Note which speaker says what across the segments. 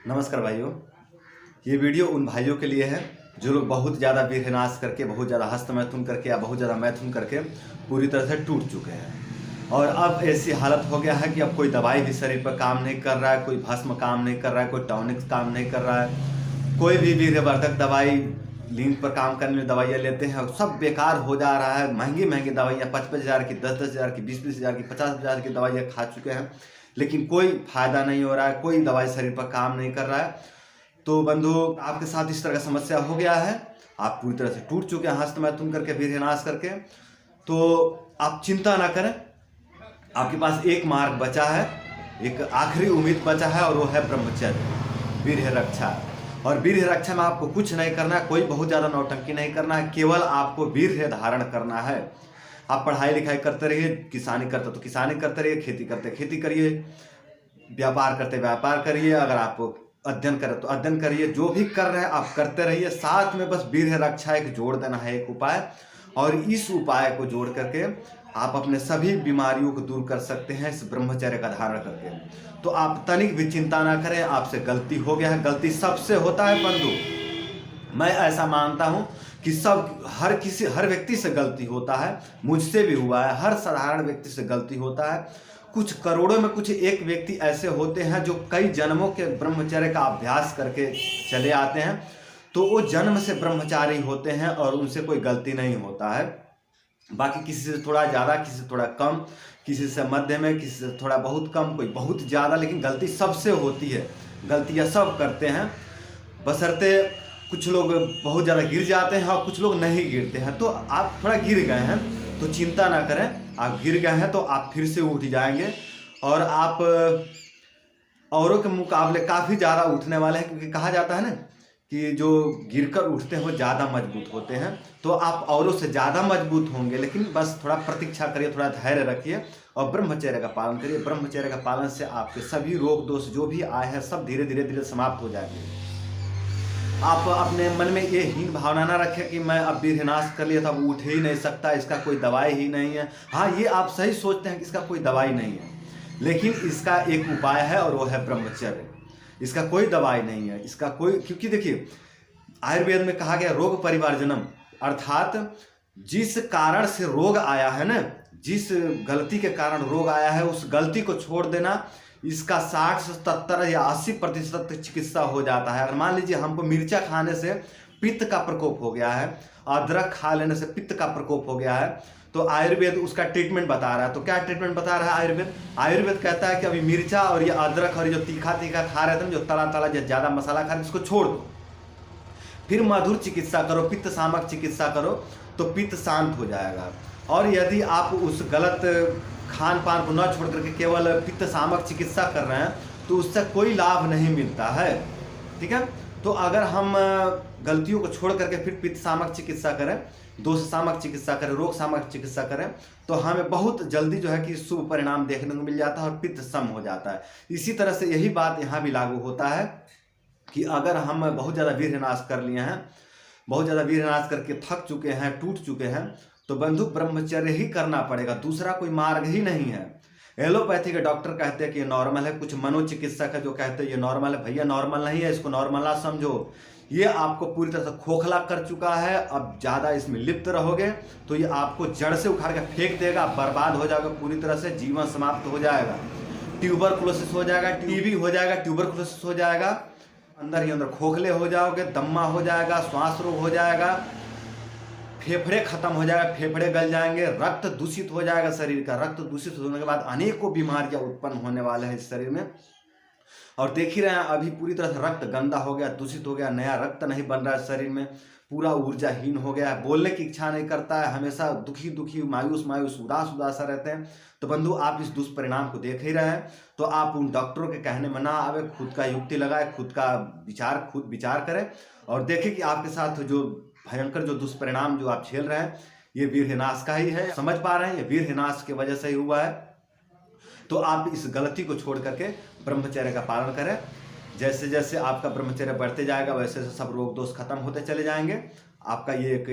Speaker 1: नमस्कार भाइयों। ये वीडियो उन भाइयों के लिए है जो लोग बहुत ज़्यादा वीरनाश करके, बहुत ज़्यादा हस्त मैथुन करके या बहुत ज़्यादा मैथुन करके पूरी तरह से टूट चुके हैं और अब ऐसी हालत हो गया है कि अब कोई दवाई भी शरीर पर काम नहीं कर रहा है, कोई भस्म काम नहीं कर रहा है, कोई टॉनिक काम नहीं कर रहा है, कोई भी वीर्यवर्धक दवाई लिंग पर काम करने में दवाइयाँ लेते हैं और सब बेकार हो जा रहा है। महंगी महंगी दवाइयाँ 5-5 हज़ार की, 10-10 हज़ार की, 20-20 हज़ार की, 50 हज़ार की दवाइयाँ खा चुके हैं, लेकिन कोई फायदा नहीं हो रहा है, कोई दवाई शरीर पर काम नहीं कर रहा है। तो बंधु, आपके साथ इस तरह का समस्या हो गया है, आप पूरी तरह से टूट चुके हैं हस्त मैथुन करके, वीर्यनाश करके, तो आप चिंता ना करें। आपके पास एक मार्ग बचा है, एक आखिरी उम्मीद बचा है और वो है ब्रह्मचर्य, वीर्य रक्षा। और वीर्य रक्षा में आपको कुछ नहीं करना है, कोई बहुत ज़्यादा नौटंकी नहीं करना है, केवल आपको वीर्य धारण करना है। आप पढ़ाई लिखाई करते रहिए, किसानी करते तो किसानी करते रहिए, खेती करते खेती करिए, व्यापार करते व्यापार करिए, अगर आप अध्ययन करें तो अध्ययन करिए, जो भी कर रहे हैं आप करते रहिए। साथ में बस वीर्य रक्षा एक जोड़ देना है, एक उपाय, और इस उपाय को जोड़ करके आप अपने सभी बीमारियों को दूर कर सकते हैं इस ब्रह्मचर्य का धारण करके। तो आप तनिक भी चिंता ना करें, आपसे गलती हो गया है, गलती सबसे होता है बंधु। मैं ऐसा मानता हूँ कि हर व्यक्ति से गलती होता है, मुझसे भी हुआ है, हर साधारण व्यक्ति से गलती होता है। कुछ करोड़ों में कुछ एक व्यक्ति ऐसे होते हैं जो कई जन्मों के ब्रह्मचर्य का अभ्यास करके चले आते हैं, तो वो जन्म से ब्रह्मचारी होते हैं और उनसे कोई गलती नहीं होता है। बाकी किसी से थोड़ा ज़्यादा, किसी से थोड़ा कम, किसी से मध्य में, किसी से थोड़ा बहुत कम, कोई बहुत ज़्यादा, लेकिन गलती सबसे होती है। गलतियाँ सब करते हैं, बशर्ते कुछ लोग बहुत ज़्यादा गिर जाते हैं और कुछ लोग नहीं गिरते हैं। तो आप थोड़ा गिर गए हैं तो चिंता ना करें, आप गिर गए हैं तो आप फिर से उठ जाएंगे और आप औरों के मुकाबले काफ़ी ज़्यादा उठने वाले हैं, क्योंकि कहा जाता है ना कि जो गिरकर उठते हैं वो ज़्यादा मजबूत होते हैं। तो आप औरों से ज़्यादा मजबूत होंगे, लेकिन बस थोड़ा प्रतीक्षा करिए, थोड़ा धैर्य रखिए और ब्रह्मचर्य का पालन करिए। ब्रह्मचर्य का पालन से आपके सभी रोग दोष जो भी आए हैं सब धीरे धीरे समाप्त हो जाएंगे। आप अपने मन में ये हीन भावना ना रखें कि मैं अब वीर्यनाश कर लिया था, अब उठ ही नहीं सकता, इसका कोई दवाई ही नहीं है। हाँ, ये आप सही सोचते हैं कि इसका कोई दवाई नहीं है, लेकिन इसका एक उपाय है और वो है ब्रह्मचर्य। इसका कोई दवाई नहीं है, इसका कोई, क्योंकि देखिए आयुर्वेद में कहा गया रोग परिवार्जनम, अर्थात जिस कारण से रोग आया है ना, जिस गलती के कारण रोग आया है उस गलती को छोड़ देना, इसका 60 से 70 या 80% चिकित्सा हो जाता है। अगर मान लीजिए हमको मिर्चा खाने से पित्त का प्रकोप हो गया है, अदरक खा लेने से पित्त का प्रकोप हो गया है, तो आयुर्वेद उसका ट्रीटमेंट बता रहा है। तो क्या ट्रीटमेंट बता रहा है आयुर्वेद? आयुर्वेद कहता है कि अभी मिर्चा और ये अदरक और जो तीखा खा रहे थे, जो तला ज़्यादा मसाला खा रहे थे, इसको छोड़ दो, फिर मधुर चिकित्सा करो, पित्त शामक चिकित्सा करो, तो पित्त शांत हो जाएगा। और यदि आप उस गलत खान पान को न छोड़ करके केवल पित्त शामक चिकित्सा कर रहे हैं तो उससे कोई लाभ नहीं मिलता है, ठीक है। तो अगर हम गलतियों को छोड़ करके फिर पित्त शामक चिकित्सा करें, दोष शामक चिकित्सा करें, रोग शामक चिकित्सा करें, तो हमें बहुत जल्दी जो है कि शुभ परिणाम देखने को मिल जाता है और पित्त सम हो जाता है। इसी तरह से यही बात यहाँ भी लागू होता है कि अगर हम बहुत ज़्यादा वीर्यनाश कर लिए हैं, बहुत ज़्यादा वीर्यनाश करके थक चुके हैं, टूट चुके हैं, तो बंधु ब्रह्मचर्य ही करना पड़ेगा, दूसरा कोई मार्ग ही नहीं है। एलोपैथी के डॉक्टर कहते हैं कि ये नॉर्मल है, कुछ मनोचिकित्सक है जो कहते हैं ये नॉर्मल है। भैया नॉर्मल नहीं है, इसको नॉर्मल ना समझो, ये आपको पूरी तरह से खोखला कर चुका है। अब ज़्यादा इसमें लिप्त रहोगे तो ये आपको जड़ से उखाड़ के फेंक देगा, बर्बाद हो जाएगा, पूरी तरह से जीवन समाप्त हो जाएगा, ट्यूबरकुलोसिस हो जाएगा, टीबी हो जाएगा, ट्यूबरकुलोसिस हो जाएगा, अंदर ही अंदर खोखले हो जाओगे, दम्मा हो जाएगा, श्वास रोग हो जाएगा, फेफड़े खत्म हो जाएगा, फेफड़े गल जाएंगे, रक्त दूषित हो जाएगा शरीर का। रक्त दूषित होने के बाद अनेकों बीमारियां उत्पन्न होने वाले हैं इस शरीर में। और देख ही रहे हैं अभी पूरी तरह से रक्त गंदा हो गया, दूषित हो गया, नया रक्त नहीं बन रहा है शरीर में, पूरा ऊर्जाहीन हो गया है, बोलने की इच्छा नहीं करता है, हमेशा दुखी दुखी, मायूस मायूस, उदास उदास रहते हैं। तो बंधु आप इस दुष्परिणाम को देख ही रहे हैं, तो आप उन डॉक्टरों के कहने में ना आवे, खुद का युक्ति लगाए, खुद विचार करें और देखें कि आपके साथ जो भयंकर जो दुष्परिणाम जो आप झेल रहे हैं ये वीर्यनाश का ही है। समझ पा रहे हैं, ये वीर्यनाश की वजह से ही हुआ है। तो आप इस गलती को छोड़ करके ब्रह्मचर्य का पालन करें। जैसे जैसे आपका ब्रह्मचर्य बढ़ते जाएगा वैसे वैसे सब रोग दोष खत्म होते चले जाएंगे। आपका ये एक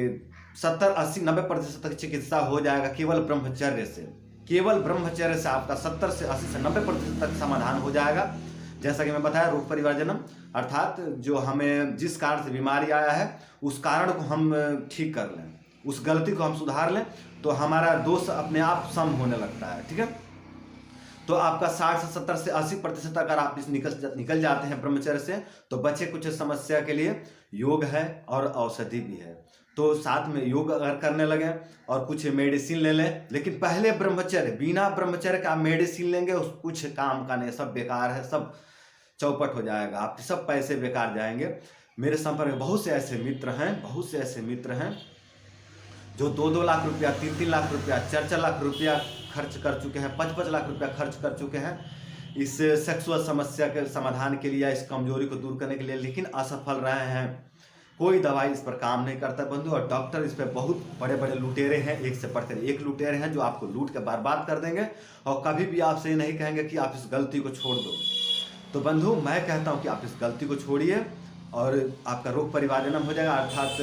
Speaker 1: 70, 80, 90% तक चिकित्सा हो जाएगा केवल ब्रह्मचर्य से। केवल ब्रह्मचर्य से आपका 70 से 80 से 90% तक समाधान हो जाएगा। जैसा कि मैं बताया, रोग परिवार जन्म अर्थात जो हमें जिस कारण से बीमारी आया है उस कारण को हम ठीक कर लें, उस गलती को हम सुधार लें, तो हमारा दोष अपने आप सम होने लगता है। ठीक है, तो आपका 60 से 70 से 80% अगर आप इस निकल जाते हैं ब्रह्मचर्य से, तो बचे कुछ समस्या के लिए योग है और औषधि भी है। तो साथ में योग अगर करने लगे और कुछ मेडिसिन ले लें, लेकिन पहले ब्रह्मचर्य, बिना ब्रह्मचर्य का मेडिसिन लेंगे उस कुछ काम का नहीं, सब बेकार है, सब चौपट हो जाएगा, आपके सब पैसे बेकार जाएंगे। मेरे संपर्क में बहुत से ऐसे मित्र हैं जो 2-2 लाख रुपया, 3-3 लाख रुपया, 4-4 लाख रुपया खर्च कर चुके हैं, 5-5 लाख रुपया खर्च कर चुके हैं इस सेक्सुअल समस्या के समाधान के लिए या इस कमजोरी को दूर करने के लिए, लेकिन असफल रहे हैं। कोई दवाई इस पर काम नहीं करता बंधु, और डॉक्टर इस पर बहुत बड़े बड़े लुटेरे हैं, एक से बढ़कर एक लुटेरे हैं जो आपको लूट के बर्बाद कर देंगे और कभी भी आपसे ये नहीं कहेंगे कि आप इस गलती को छोड़ दो। तो बंधु, मैं कहता हूँ कि आप इस गलती को छोड़िए और आपका रोग परिवारजनम हो जाएगा, अर्थात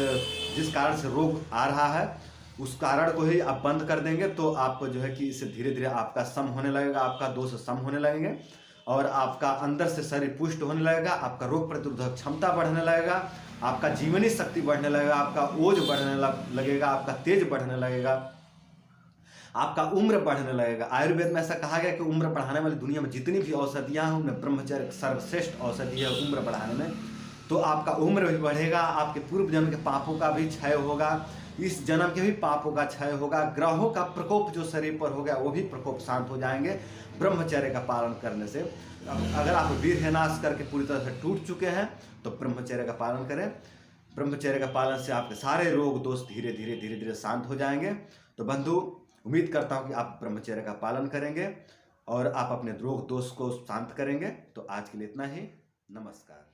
Speaker 1: जिस कारण से रोग आ रहा है उस कारण को ही आप बंद कर देंगे, तो आप जो है कि इससे धीरे धीरे आपका सम होने लगेगा, आपका दोष सम होने लगेंगे और आपका अंदर से शरीर पुष्ट होने लगेगा, आपका रोग प्रतिरोधक क्षमता बढ़ने लगेगा, आपका जीवनी शक्ति बढ़ने लगेगा, आपका ओज बढ़ने लगेगा, आपका तेज बढ़ने लगेगा, आपका उम्र बढ़ने लगेगा। आयुर्वेद में ऐसा कहा गया कि उम्र बढ़ाने वाली दुनिया में जितनी भी औषधियाँ हैं उनमें ब्रह्मचर्य सर्वश्रेष्ठ औषधि है उम्र बढ़ाने में। तो आपका उम्र भी बढ़ेगा, आपके पूर्व जन्म के पापों का भी क्षय होगा, इस जन्म के भी पापों का क्षय होगा, ग्रहों का प्रकोप जो शरीर पर हो गया वो भी प्रकोप शांत हो जाएंगे ब्रह्मचर्य का पालन करने से। अगर आप वीर्यनाश करके पूरी तरह से टूट चुके हैं तो ब्रह्मचर्य का पालन करें। ब्रह्मचर्य का पालन से आपके सारे रोग दोष धीरे धीरे शांत हो जाएंगे। तो बंधु, उम्मीद करता हूँ कि आप ब्रह्मचर्य का पालन करेंगे और आप अपने रोग दोष को शांत करेंगे। तो आज के लिए इतना ही, नमस्कार।